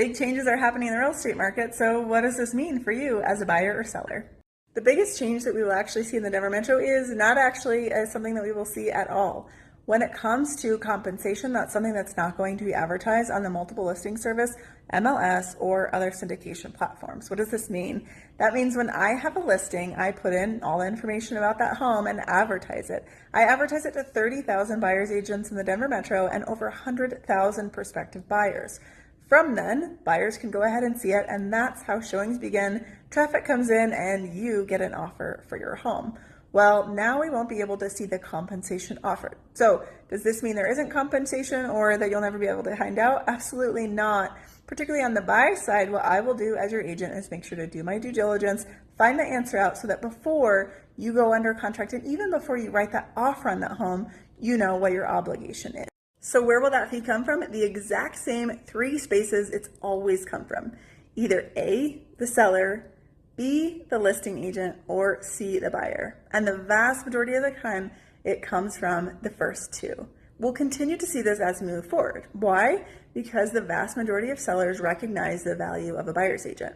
Big changes are happening in the real estate market, so what does this mean for you as a buyer or seller? The biggest change that we will actually see in the Denver Metro is not actually something that we will see at all. When it comes to compensation, that's something that's not going to be advertised on the multiple listing service, MLS, or other syndication platforms. What does this mean? That means when I have a listing, I put in all the information about that home and advertise it. I advertise it to 30,000 buyers agents in the Denver Metro and over 100,000 prospective buyers. From then, buyers can go ahead and see it, and that's how showings begin. Traffic comes in and you get an offer for your home. Well, now we won't be able to see the compensation offered. So does this mean there isn't compensation or that you'll never be able to find out? Absolutely not. Particularly on the buy side, what I will do as your agent is make sure to do my due diligence, find the answer out so that before you go under contract and even before you write that offer on that home, you know what your obligation is. So where will that fee come from? The exact same three spaces it's always come from. Either A, the seller, B, the listing agent, or C, the buyer. And the vast majority of the time, it comes from the first two. We'll continue to see this as we move forward. Why? Because the vast majority of sellers recognize the value of a buyer's agent.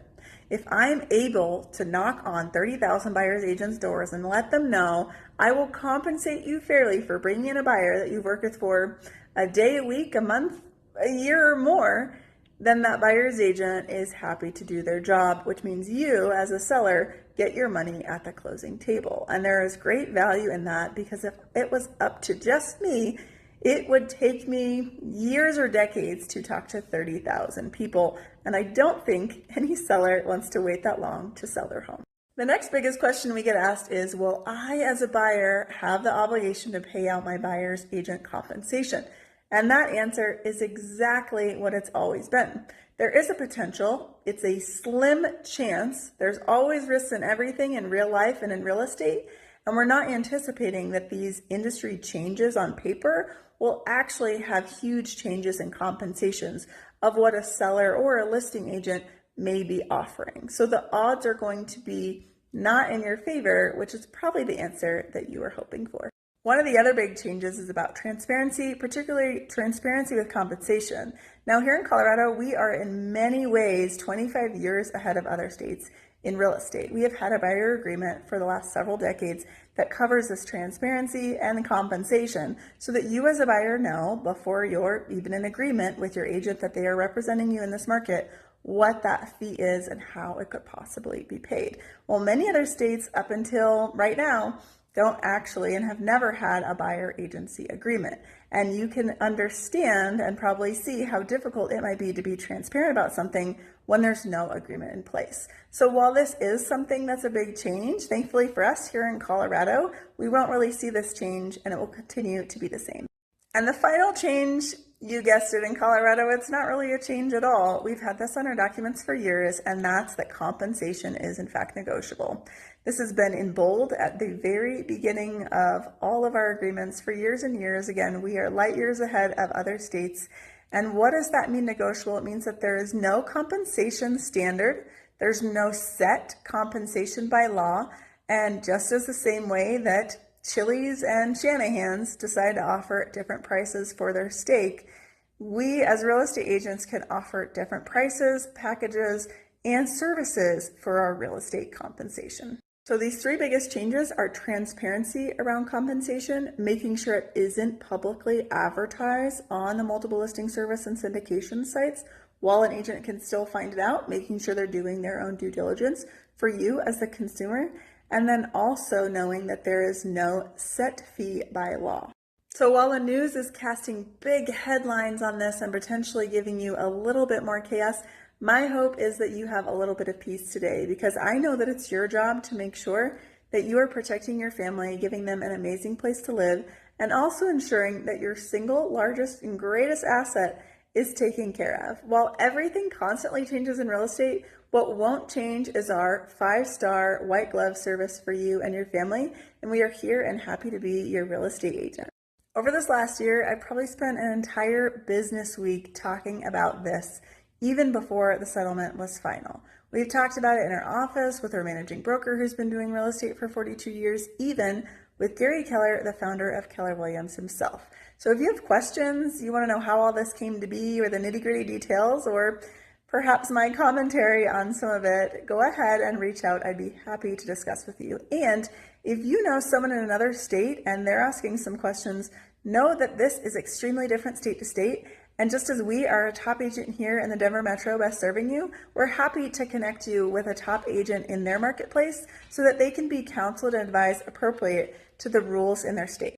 If I'm able to knock on 30,000 buyer's agents' doors and let them know I will compensate you fairly for bringing in a buyer that you've worked with for a day, a week, a month, a year or more, then that buyer's agent is happy to do their job, which means you as a seller get your money at the closing table. And there is great value in that because if it was up to just me, it would take me years or decades to talk to 30,000 people. And I don't think any seller wants to wait that long to sell their home. The next biggest question we get asked is, will I as a buyer have the obligation to pay out my buyer's agent compensation? And that answer is exactly what it's always been. There is a potential. It's a slim chance. There's always risks in everything in real life and in real estate. And we're not anticipating that these industry changes on paper will actually have huge changes in compensations of what a seller or a listing agent may be offering. So the odds are going to be not in your favor, which is probably the answer that you were hoping for. One of the other big changes is about transparency, particularly transparency with compensation. Now here in Colorado, we are in many ways 25 years ahead of other states in real estate. We have had a buyer agreement for the last several decades that covers this transparency and compensation so that you as a buyer know before you're even in agreement with your agent that they are representing you in this market what that fee is and how it could possibly be paid. Well, many other states up until right now don't actually and have never had a buyer agency agreement. And you can understand and probably see how difficult it might be to be transparent about something when there's no agreement in place. So while this is something that's a big change, thankfully for us here in Colorado, we won't really see this change and it will continue to be the same. And the final change, you guessed it, in Colorado, it's not really a change at all. We've had this on our documents for years, and that's that compensation is in fact negotiable. This has been in bold at the very beginning of all of our agreements for years and years. Again, we are light years ahead of other states. And what does that mean, negotiable? It means that there is no compensation standard. There's no set compensation by law. And just as the same way that Chili's and Shanahan's decide to offer different prices for their steak, we as real estate agents can offer different prices, packages, and services for our real estate compensation. So these three biggest changes are transparency around compensation, making sure it isn't publicly advertised on the multiple listing service and syndication sites while an agent can still find it out, making sure they're doing their own due diligence for you as the consumer, and then also knowing that there is no set fee by law. So while the news is casting big headlines on this and potentially giving you a little bit more chaos, my hope is that you have a little bit of peace today, because I know that it's your job to make sure that you are protecting your family, giving them an amazing place to live, and also ensuring that your single largest and greatest asset is taken care of. While everything constantly changes in real estate, what won't change is our 5-star white glove service for you and your family, and we are here and happy to be your real estate agent. Over this last year, I probably spent an entire business week talking about this, even before the settlement was final. We've talked about it in our office with our managing broker who's been doing real estate for 42 years, even with Gary Keller, the founder of Keller Williams himself. So if you have questions, you want to know how all this came to be or the nitty-gritty details, or perhaps my commentary on some of it, go ahead and reach out. I'd be happy to discuss with you. And if you know someone in another state and they're asking some questions, know that this is extremely different state to state. And just as we are a top agent here in the Denver Metro best serving you, we're happy to connect you with a top agent in their marketplace so that they can be counseled and advised appropriate to the rules in their state.